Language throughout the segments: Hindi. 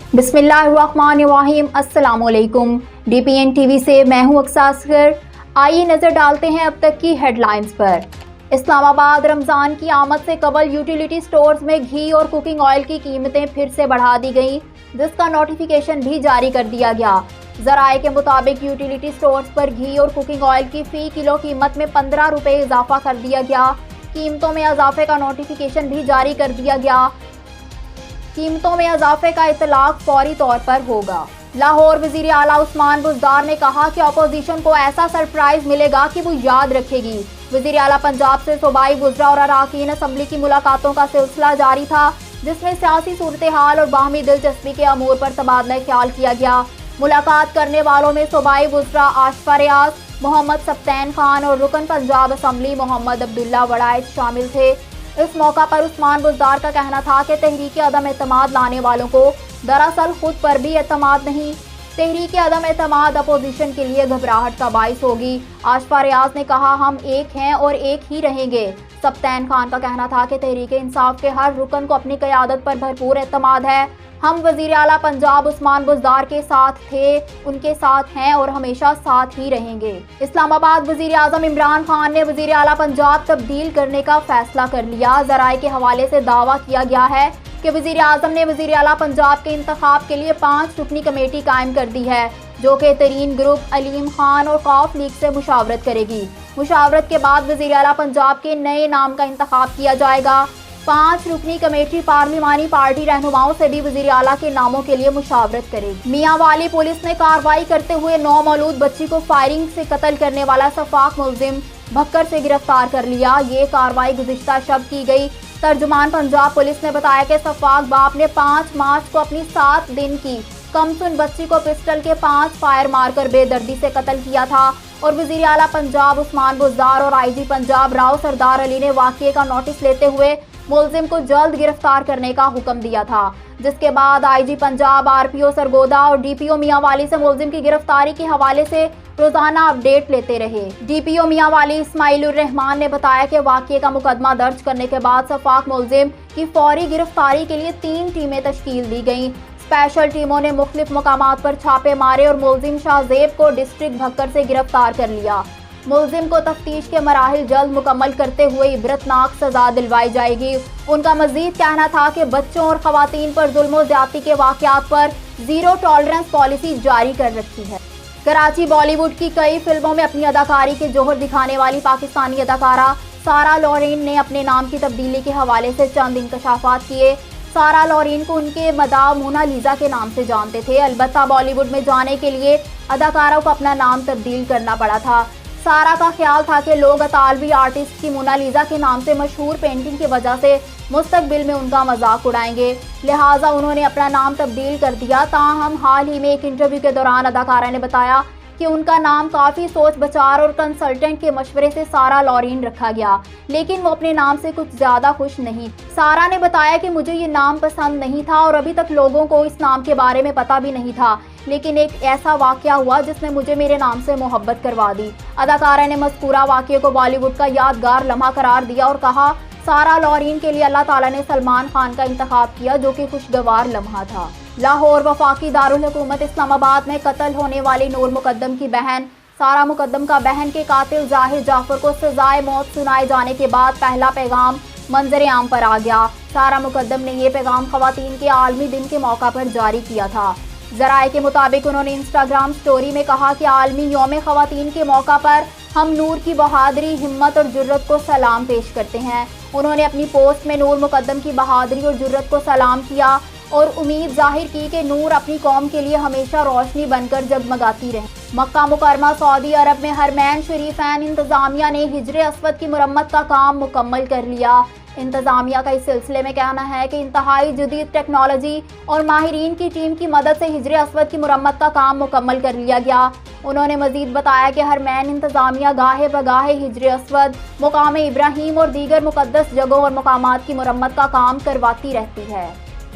बिस्मिल्लाहिर्रहमानिर्रहीम। अस्सलामुअलैकुम। DPN TV से मैं हूं अक्सा असगर। आइए नजर डालते हैं अब तक की हेडलाइंस पर। इस्लामाबाद रमज़ान की आमद से कबल यूटिलिटी स्टोर्स में घी और कुकिंग ऑयल की कीमतें फिर से बढ़ा दी गईं, जिसका नोटिफिकेशन भी जारी कर दिया गया। ज़राए के मुताबिक यूटिलिटी स्टोर्स पर घी और कुकिंग ऑयल की फ़ी किलो कीमत में 15 रुपये इजाफा कर दिया गया। कीमतों में इजाफे का नोटिफिकेशन भी जारी कर दिया गया। कीमतों में इजाफे का इतलाक फौरी तौर पर होगा। लाहौर वज़ीर आला उस्मान बुज़दार ने कहा कि अपोजिशन को ऐसा सरप्राइज मिलेगा कि वो याद रखेगी। वज़ीर आला पंजाब से सूबाई वुज़रा और अराकीन असम्बली की मुलाकातों का सिलसिला जारी था, जिसमें सियासी सूरत हाल और बाहमी दिलचस्पी के अमूर पर तबादला ख्याल किया गया। मुलाकात करने वालों में सूबाई वुज़रा आशिफ़ा रियाज, मोहम्मद सब्तैन खान और रुकन पंजाब असम्बली मोहम्मद अब्दुल्ला वड़ाइद शामिल थे। इस मौका पर उस्मान बुज़दार का कहना था कि तहरीक अदम एतमाद लाने वालों को दरअसल खुद पर भी एतमाद नहीं, तहरीक अदम एतमाद अपोजिशन के लिए घबराहट का बाइस होगी। आशिफ़ा रियाज ने कहा, हम एक हैं और एक ही रहेंगे। सब्तैन खान का कहना था कि तहरीक इंसाफ के हर रुकन को अपनी क़यादत पर भरपूर एतमाद है। हम वज़ीर आला पंजाब उस्मान बुज़दार के साथ थे, उनके साथ हैं और हमेशा साथ ही रहेंगे। इस्लामाबाद वज़ीर आज़म इमरान खान ने वज़ीर आला पंजाब तब्दील करने का फैसला कर लिया। ज़राए के हवाले से दावा किया गया है कि वज़ीर आज़म ने वज़ीर आला पंजाब के इंतखाब के लिए 5 रुकनी कमेटी कायम कर दी है, जो कि तरीन ग्रुप, अलीम खान और कौफ लीग से मुशावरत करेगी। मुशावरत के बाद वज़ीर आला पंजाब के नए नाम का इंतखाब किया जाएगा। 5 रुकनी कमेटी पार्लिमानी पार्टी रहनुमाओं से भी वज़ीर आला के नामों के लिए मुशावरत करेगी। मियांवाली पुलिस ने कार्रवाई करते हुए 9 मौलूद बच्ची को फायरिंग से कत्ल करने वाला सफाक मुलजिम भक्कर से गिरफ्तार कर लिया। ये कार्रवाई गुज़िश्ता शब की गई। तर्जुमान पंजाब पुलिस ने बताया कि सफाक बाप ने 5 मार्च को अपनी 7 दिन की कमसुन बच्ची को पिस्टल के 5 फायर मारकर बेदर्दी से कत्ल किया था और वज़ीर आला पंजाब उस्मान बुज़दार और IG पंजाब राव सरदार अली ने वाक़ये का नोटिस लेते हुए मुलजिम को जल्द गिरफ्तार करने का हुक्म दिया था, जिसके बाद IG पंजाब, RPO सरगोदा और DPO मियांवाली से मुलजिम की गिरफ्तारी के हवाले से रोजाना अपडेट लेते रहे। DPO मियांवाली इस्माइलुर रहमान ने बताया कि वाक़ये का मुकदमा दर्ज करने के बाद सफाक मुलजिम की फौरी गिरफ्तारी के लिए 3 टीमें तश्कील दी गईं। स्पेशल टीमों ने मुख्तलिफ मकामात पर छापे मारे और मुलजिम शाहजेब को डिस्ट्रिक्ट भक्कर से गिरफ्तार कर लिया। मुलजिम को तफ्तीश के मराहिल जल्द मुकम्मल करते हुए इबरतनाक सजा दिलवाई जाएगी। उनका मजीद कहना था कि बच्चों और खवातीन पर जुल्म ज्यादती के वाक़यात पर ज़ीरो टॉलरेंस पॉलिसी जारी कर रखी है। कराची बॉलीवुड की कई फिल्मों में अपनी अदाकारी के जोहर दिखाने वाली पाकिस्तानी अदाकारा सारा लॉरेन ने अपने नाम की तब्दीली के हवाले से चंद इंकशाफात किए। सारा लॉरेन को उनके मदा मोनालिसा के नाम से जानते थे, अलबत्ता बॉलीवुड में जाने के लिए अदाकारा को अपना नाम तब्दील करना पड़ा था। सारा का ख्याल था कि लोग अतालवी आर्टिस्ट की मोनालिसा के नाम से मशहूर पेंटिंग की वजह से मुस्तकबिल में उनका मजाक उड़ाएंगे, लिहाजा उन्होंने अपना नाम तब्दील कर दिया। ताहम हाल ही में एक इंटरव्यू के दौरान अदाकारा ने बताया कि उनका नाम काफ़ी सोच बचार और कंसल्टेंट के मशवरे से सारा लॉरेन रखा गया, लेकिन वो अपने नाम से कुछ ज़्यादा खुश नहीं। सारा ने बताया कि मुझे ये नाम पसंद नहीं था और अभी तक लोगों को इस नाम के बारे में पता भी नहीं था, लेकिन एक ऐसा वाक़या हुआ जिसने मुझे मेरे नाम से मोहब्बत करवा दी। अदाकारा ने मज़कूरा वाक़ये को बॉलीवुड का यादगार लम्हा करार दिया और कहा, सारा लॉरेन के लिए अल्लाह ताला ने सलमान खान का इंतखाब किया, जो कि खुशगवार लम्हा था। लाहौर वफाकी दारुल हुकूमत इस्लामाबाद में कत्ल होने वाली नूर मुकद्दम की बहन सारा मुकद्दम का बहन के कातिल जाहिर जाफर को सजाए मौत सुनाए जाने के बाद पहला पैगाम मंजर आम पर आ गया। सारा मुकद्दम ने यह पैगाम खवातीन के आलमी दिन के मौका पर जारी किया था। ज़राए के मुताबिक उन्होंने इंस्टाग्राम स्टोरी में कहा कि आलमी यौम खवातीन के मौका पर हम नूर की बहादुरी, हिम्मत और जुर्रत को सलाम पेश करते हैं। उन्होंने अपनी पोस्ट में नूर मुकद्दम की बहादुरी और जुर्रत को सलाम किया और उम्मीद जाहिर की कि नूर अपनी कौम के लिए हमेशा रोशनी बनकर जगमगाती रहे। मक्का मुकरमा सऊदी अरब में हरमैन शरीफैन इंतज़ामिया ने हिजरे अस्वद की मुरम्मत का काम मुकम्मल कर लिया। इंतज़ामिया का इस सिलसिले में कहना है कि इंतहाई जदीद टेक्नोलॉजी और माहिरीन की टीम की मदद से हिजरे अस्वद की मुरम्मत का काम मुकम्मल कर लिया गया। उन्होंने मजीद बताया कि हरमैन इंतज़ामिया गाहे बगाहे हिजरे अस्वद, मुकाम इब्राहीम और दीगर मुकद्दस जगहों और मकामात की मुरम्मत का काम करवाती रहती है।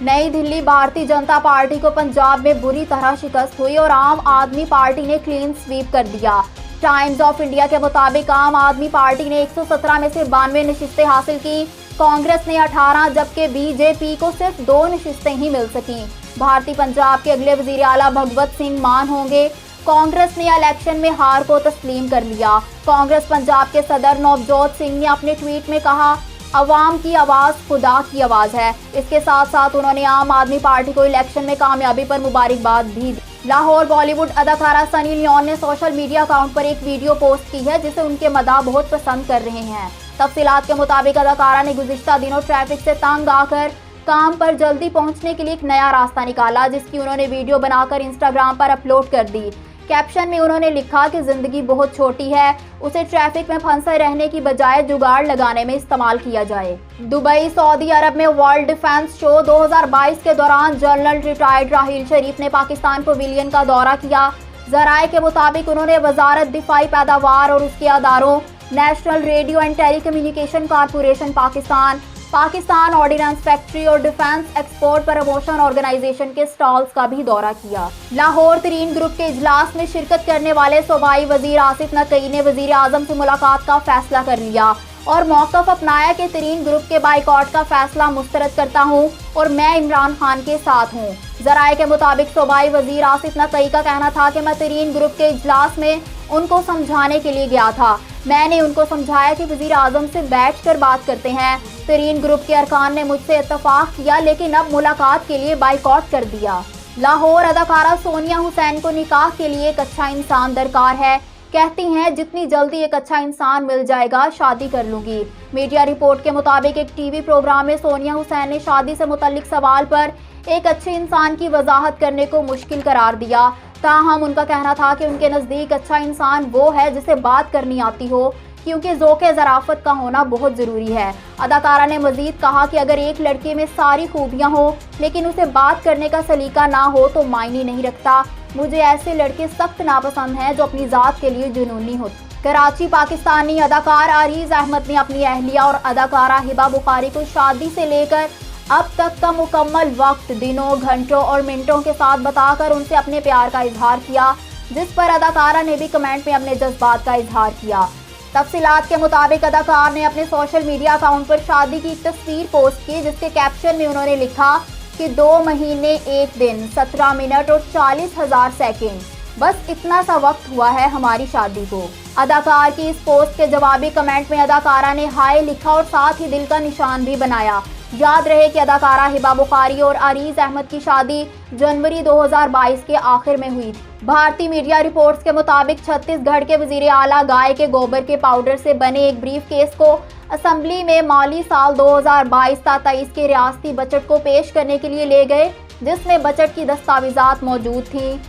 नई दिल्ली भारतीय जनता पार्टी को पंजाब में बुरी तरह शिकस्त हुई और आम आदमी पार्टी ने क्लीन स्वीप कर दिया। टाइम्स ऑफ इंडिया के मुताबिक आम आदमी पार्टी ने 117 में से 92 नशिस्तें हासिल की। कांग्रेस ने 18 जबकि बीजेपी को सिर्फ 2 नशिस्तें ही मिल सकीं। भारतीय पंजाब के अगले वजीर आला भगवत सिंह मान होंगे। कांग्रेस ने इलेक्शन में हार को तस्लीम कर लिया। कांग्रेस पंजाब के सदर नवजोत सिंह ने अपने ट्वीट में कहा, अवाम की आवाज़ खुदा की आवाज़ है। इसके साथ साथ उन्होंने आम आदमी पार्टी को इलेक्शन में कामयाबी पर मुबारकबाद भी दी। लाहौर बॉलीवुड अदाकारा सनी लियोन ने सोशल मीडिया अकाउंट पर एक वीडियो पोस्ट की है जिसे उनके मदाह बहुत पसंद कर रहे हैं। तफसीलात के मुताबिक अदाकारा ने गुज़िश्ता दिनों ट्रैफिक से तंग आकर काम पर जल्दी पहुंचने के लिए एक नया रास्ता निकाला, जिसकी उन्होंने वीडियो बनाकर इंस्टाग्राम पर अपलोड कर दी। कैप्शन में उन्होंने लिखा कि जिंदगी बहुत छोटी है, उसे ट्रैफिक में फंसे रहने की बजाय जुगाड़ लगाने में इस्तेमाल किया जाए। दुबई सऊदी अरब में वर्ल्ड डिफेंस शो 2022 के दौरान जनरल रिटायर्ड राहील शरीफ ने पाकिस्तान पवेलियन का दौरा किया। ज़राए के मुताबिक उन्होंने वजारत दिफाई पैदावार और उसके अदारों, national radio and telecommunication corporation Pakistan, Pakistan ordnance factory और डिफेंस एक्सपोर्ट प्रमोशन ऑर्गेनाइजेशन के स्टॉल्स का भी दौरा किया। लाहौर तरीन ग्रुप के इजलास में शिरकत करने वाले सूबाई वजीर आसिफ नकवी ने वजीर आजम से मुलाकात का फैसला कर लिया और मौक़िफ़ अपनाया कि तरीन ग्रुप के बाइकआउट का फैसला मुस्तरद करता हूं और मैं इमरान खान के साथ हूं। ज़राए के मुताबिक सूबाई वजीर आसिफ नकवी का कहना था कि मैं तरीन ग्रुप के इजलास में उनको समझाने के लिए गया था। मैंने उनको समझाया कि वजीर आजम से बैठकर बात करते हैं। तरीन ग्रुप के अरकान ने मुझसे इत्तफाक किया, लेकिन अब मुलाकात के लिए बाइकआउट कर दिया। लाहौर अदाकारा सोनिया हुसैन को निकाह के लिए एक अच्छा इंसान दरकार है। कहती हैं जितनी जल्दी एक अच्छा इंसान मिल जाएगा शादी कर लूंगी। मीडिया रिपोर्ट के मुताबिक एक टीवी प्रोग्राम में सोनिया हुसैन ने शादी से मुतल्लिक सवाल पर एक अच्छे इंसान की वजाहत करने को मुश्किल करार दिया। ताहम उनका कहना था कि उनके नज़दीक अच्छा इंसान वो है जिसे बात करनी आती हो, क्योंकि ज़ौक़े ज़राफ़त का होना बहुत ज़रूरी है। अदाकारा ने मज़ीद कहा कि अगर एक लड़के में सारी खूबियाँ हो लेकिन उसे बात करने का सलीका ना हो तो मायने नहीं रखता। मुझे ऐसे लड़के सख्त नापसंद हैं जो अपनी ज़ात के लिए जुनूनी होते। कराची पाकिस्तानी अदाकार अरीज़ अहमद ने अपनी अहलिया और अदाकारा हिबा बुखारी को शादी से लेकर अब तक का मुकम्मल वक्त दिनों, घंटों और मिनटों के साथ बताकर उनसे अपने प्यार का इजहार किया, जिस पर अदाकारा ने भी कमेंट में अपने जज्बात का इजहार किया। तफसीलात के मुताबिक अदाकार ने अपने सोशल मीडिया अकाउंट पर शादी की एक तस्वीर पोस्ट की, जिसके कैप्शन में उन्होंने लिखा कि 2 महीने 1 दिन 17 मिनट और 40,000 सेकेंड, बस इतना सा वक्त हुआ है हमारी शादी को। अदाकार की इस पोस्ट के जवाबी कमेंट में अदाकारा ने हाय लिखा और साथ ही दिल का निशान भी बनाया। याद रहे कि अदाकारा हिबा बुखारी और अरीज़ अहमद की शादी जनवरी 2022 के आखिर में हुई थी। भारतीय मीडिया रिपोर्ट्स के मुताबिक छत्तीसगढ़ के वजीर आला गाय के गोबर के पाउडर से बने एक ब्रीफ केस को असम्बली में माली साल 2022-23 के रियासती बजट को पेश करने के लिए ले गए, जिसमें बजट की दस्तावेजात मौजूद थी।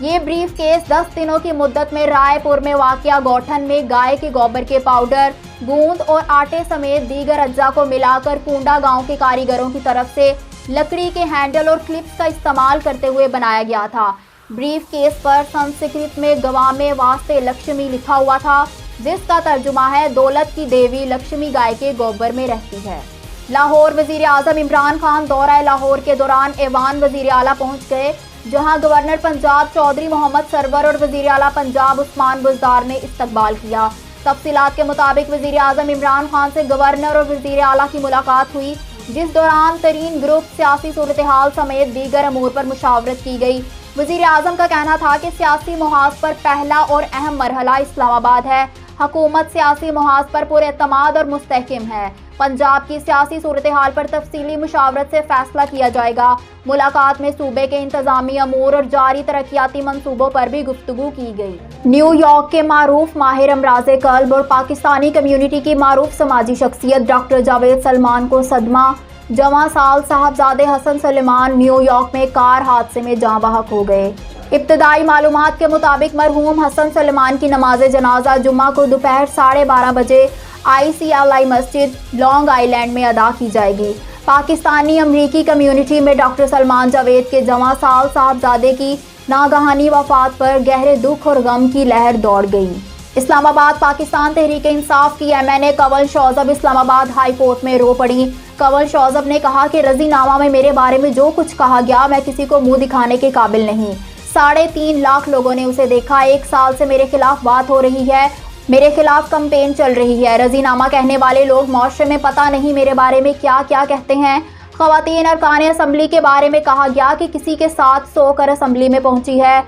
ये ब्रीफ केस 10 दिनों की मुद्दत में रायपुर में वाक़िया गौठन में गाय के गोबर के पाउडर, गूंद और आटे समेत दीगर अज्जा को मिलाकर कुंडा गांव के कारीगरों की तरफ से लकड़ी के हैंडल और क्लिप्स का इस्तेमाल करते हुए बनाया गया था। ब्रीफ केस पर संस्कृत में गवामे वास्ते लक्ष्मी लिखा हुआ था, जिसका तर्जुमा है दौलत की देवी लक्ष्मी गाय के गोबर में रहती है। लाहौर वजीर आजम इमरान खान दौरा लाहौर के दौरान ऐवान वजीर आला पहुँच गए, जहां गवर्नर पंजाब चौधरी मोहम्मद सरवर और वजीर आला पंजाब उस्मान बुज़दार ने इस्तकबाल किया। तफसीलात के मुताबिक वजीर आजम इमरान खान से गवर्नर और वजीर आला की मुलाकात हुई, जिस दौरान तरीन ग्रुप, सियासी सूरत हाल समेत दीगर अमूर पर मुशावरत की गई। वजीर आजम का कहना था कि सियासी मुहाज पर पहला और अहम मरहला इस्लामाबाद है। हुकूमत सियासी मुहाज पर पुरएतमाद और मुस्तहकिम है। पंजाब की सियासी सूरत हाल पर तफसीली मुशावरत से फैसला किया जाएगा। मुलाकात में सूबे के इंतजामी अमूर और जारी तरक्याती मंसूबों पर भी गुफ्तगू की गई। न्यूयॉर्क के मारूफ माहिर अमराज़े कल्ब और पाकिस्तानी कम्यूनिटी की मारूफ समाजी शख्सियत डॉक्टर जावेद सलमान को सदमा। जवां साल साहबजादे हसन सलेमान न्यूयॉर्क में कार हादसे में जाँ बहक हो गए। इब्तदाई मालूमात के मुताबिक मरहूम हसन सलेमान की नमाज जनाजा जुम्मा को दोपहर 12:30 बजे ICLI मस्जिद लॉन्ग आइलैंड में अदा की जाएगी। पाकिस्तानी अमरीकी कम्यूनिटी में डॉक्टर सलमान जावेद के जवां साल साहबजादे की नागहानी वफात पर गहरे दुख और गम की लहर दौड़ गई। इस्लामाबाद पाकिस्तान तहरीक इंसाफ की MNA Kanwal Shauzab Islamabad high court में रो पड़ी। कंवल शौजब ने कहा कि रजीनामा में मेरे बारे में जो कुछ कहा गया मैं किसी को मुंह दिखाने के काबिल नहीं। 3.5 लाख लोगों ने उसे देखा। 1 साल से मेरे खिलाफ बात हो रही है, मेरे खिलाफ कंपेन चल रही है। रजीनामा कहने वाले लोग माशरे में पता नहीं मेरे बारे में क्या क्या कहते हैं। ख़वातीन अरकान असम्बली के बारे में कहा गया कि किसी के साथ सोकर असम्बली में पहुंची है।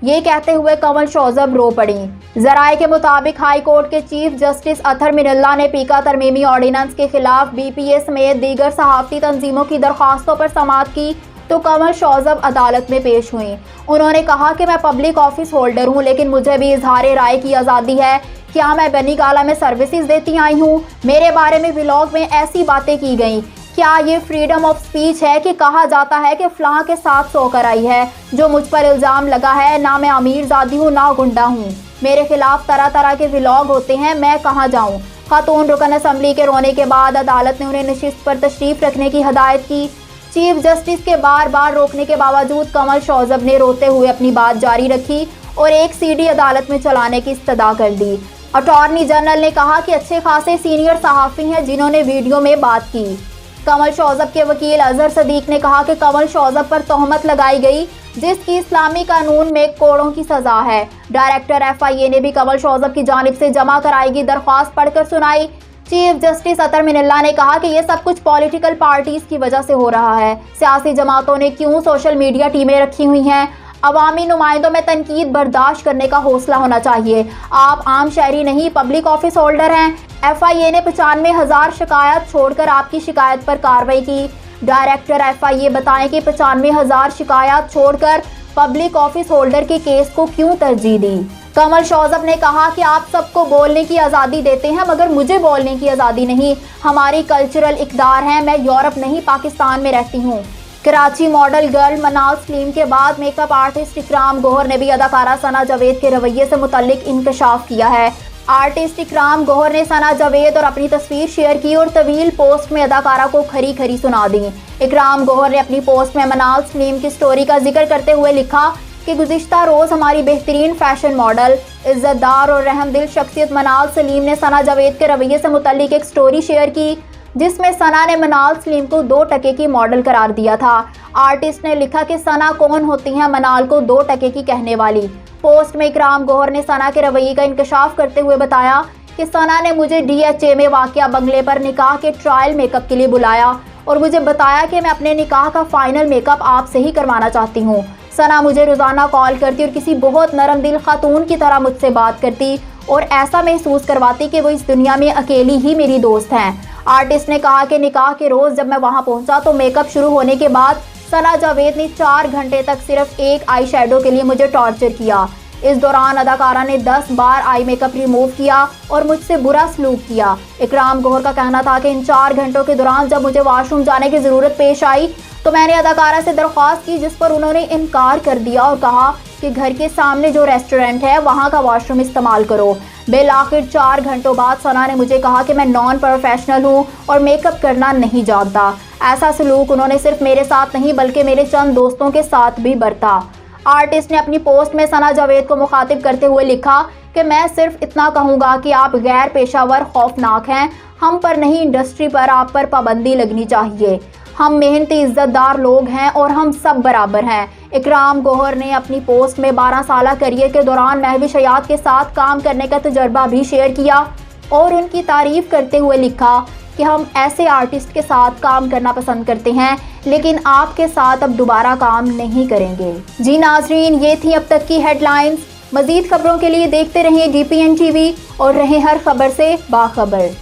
ये कहते हुए कमल शौजब रो पड़ी। जराये के मुताबिक हाई कोर्ट के चीफ जस्टिस अतहर मिनल्ला ने पीका तरमीमी ऑर्डिनेंस के खिलाफ BPA समेत दीगर सहाफ़ती तंजीमों की दरख्वास्तों पर समाअत की तो कमल शौजब अदालत में पेश हुई। उन्होंने कहा कि मैं पब्लिक ऑफिस होल्डर हूँ, लेकिन मुझे भी इजहार राय की आज़ादी है। क्या मैं बनी गाला में सर्विसेज देती आई हूँ? मेरे बारे में व्लॉग में ऐसी बातें की गई। क्या ये फ्रीडम ऑफ स्पीच है कि कहा जाता है कि फ़लाँ के साथ सोकर आई है? जो मुझ पर इल्ज़ाम लगा है, ना मैं अमीर ज़ादी हूँ ना गुंडा हूँ। मेरे खिलाफ तरह तरह के व्लॉग होते हैं, मैं कहाँ जाऊँ? खातून रुकन असम्बली के रोने के बाद अदालत ने उन्हें नशिस्त पर तशरीफ़ रखने की हदायत की। चीफ जस्टिस के बार बार रोकने के बावजूद कमल शौजब ने रोते हुए अपनी बात जारी रखी और एक CD अदालत में चलाने की इस्तदा कर दी। अटॉर्नी जनरल ने कहा कि अच्छे खासे सीनियर सहाफ़ी हैं जिन्होंने वीडियो में बात की। कमल शौजब के वकील अजहर सदीक ने कहा कि कमल शौजब पर तोहमत लगाई गई जिसकी इस्लामी कानून में कोड़ों की सजा है। डायरेक्टर FIA ने भी कमल शौजब की जानिब से जमा कराई गई दरख्वास्त पढ़कर सुनाई। चीफ जस्टिस अतहर मिनल्ला ने कहा कि यह सब कुछ पॉलिटिकल पार्टीज की वजह से हो रहा है। सियासी जमातों ने क्यों सोशल मीडिया टीमें रखी हुई हैं? अवामी नुमाइंदों में तनकीद बर्दाश्त करने का हौसला होना चाहिए। आप आम शहरी नहीं, पब्लिक ऑफिस होल्डर हैं। FIA ने 95,000 शिकायत छोड़कर आपकी शिकायत पर कार्रवाई की। डायरेक्टर FIA बताएं कि 95,000 शिकायत छोड़कर पब्लिक ऑफिस होल्डर के केस को क्यों तरजीह दी? कमल शौजब ने कहा कि आप सबको बोलने की आज़ादी देते हैं मगर मुझे बोलने की आज़ादी नहीं। हमारी कल्चरल इक़दार है। मैं यूरोप नहीं पाकिस्तान में रहती हूँ। कराची मॉडल गर्ल मनाल सलीम के बाद मेकअप आर्टिस्ट इकराम गौहर ने भी अदाकारा सना जावेद के रवैये से मुतल्लिक इंकशाफ किया है। आर्टिस्ट इकराम गौहर ने सना जावेद और अपनी तस्वीर शेयर की और तवील पोस्ट में अदाकारा को खरी खरी सुना दी। इकराम गौहर ने अपनी पोस्ट में मनाल सलीम की स्टोरी का जिक्र करते हुए लिखा कि गुज़िश्ता रोज़ हमारी बेहतरीन फैशन मॉडल, इज़्ज़तदार और रहमदिल शख्सियत मनाल सलीम ने सना जावेद के रवैये से मुतल्लिक एक स्टोरी शेयर की जिसमें सना ने मनाल सलीम को 2 टके की मॉडल करार दिया था। आर्टिस्ट ने लिखा कि सना कौन होती हैं मनाल को 2 टके की कहने वाली। पोस्ट में इकराम गौहर ने सना के रवैये का इंकशाफ करते हुए बताया कि सना ने मुझे DHA में वाक़या बंगले पर निकाह के ट्रायल मेकअप के लिए बुलाया और मुझे बताया कि मैं अपने निकाह का फाइनल मेकअप आपसे ही करवाना चाहती हूँ। सना मुझे रोज़ाना कॉल करती और किसी बहुत नरम दिल खातून की तरह मुझसे बात करती और ऐसा महसूस करवाती कि वो इस दुनिया में अकेली ही मेरी दोस्त हैं। आर्टिस्ट ने कहा कि निकाह के रोज़ जब मैं वहाँ पहुँचा तो मेकअप शुरू होने के बाद सना जावेद ने 4 घंटे तक सिर्फ एक आई शेडो के लिए मुझे टॉर्चर किया। इस दौरान अदाकारा ने 10 बार आई मेकअप रिमूव किया और मुझसे बुरा सलूक किया। इकराम गौहर का कहना था कि इन 4 घंटों के दौरान जब मुझे वॉशरूम जाने की ज़रूरत पेश आई तो मैंने अदाकारा से दरख्वास्त की जिस पर उन्होंने इनकार कर दिया और कहा कि घर के सामने जो रेस्टोरेंट है वहाँ का वॉशरूम इस्तेमाल करो। बिल आखिर 4 घंटों बाद सना ने मुझे कहा कि मैं नॉन प्रोफेशनल हूँ और मेकअप करना नहीं जानता। ऐसा सलूक उन्होंने सिर्फ मेरे साथ नहीं बल्कि मेरे चंद दोस्तों के साथ भी बरता। आर्टिस्ट ने अपनी पोस्ट में सना जावेद को मुखातिब करते हुए लिखा कि मैं सिर्फ इतना कहूँगा कि आप गैर पेशावर खौफनाक हैं। हम पर नहीं, इंडस्ट्री पर आप पर पाबंदी लगनी चाहिए। हम मेहनती इज्जतदार लोग हैं और हम सब बराबर हैं। इकराम गौहर ने अपनी पोस्ट में 12 साल करियर के दौरान महविश हयात के साथ काम करने का तजर्बा भी शेयर किया और उनकी तारीफ करते हुए लिखा कि हम ऐसे आर्टिस्ट के साथ काम करना पसंद करते हैं लेकिन आपके साथ अब दोबारा काम नहीं करेंगे। जी नाजरीन, ये थी अब तक की हेडलाइंस। मज़ीद खबरों के लिए देखते रहें DPN TV और रहें हर खबर से बाखबर।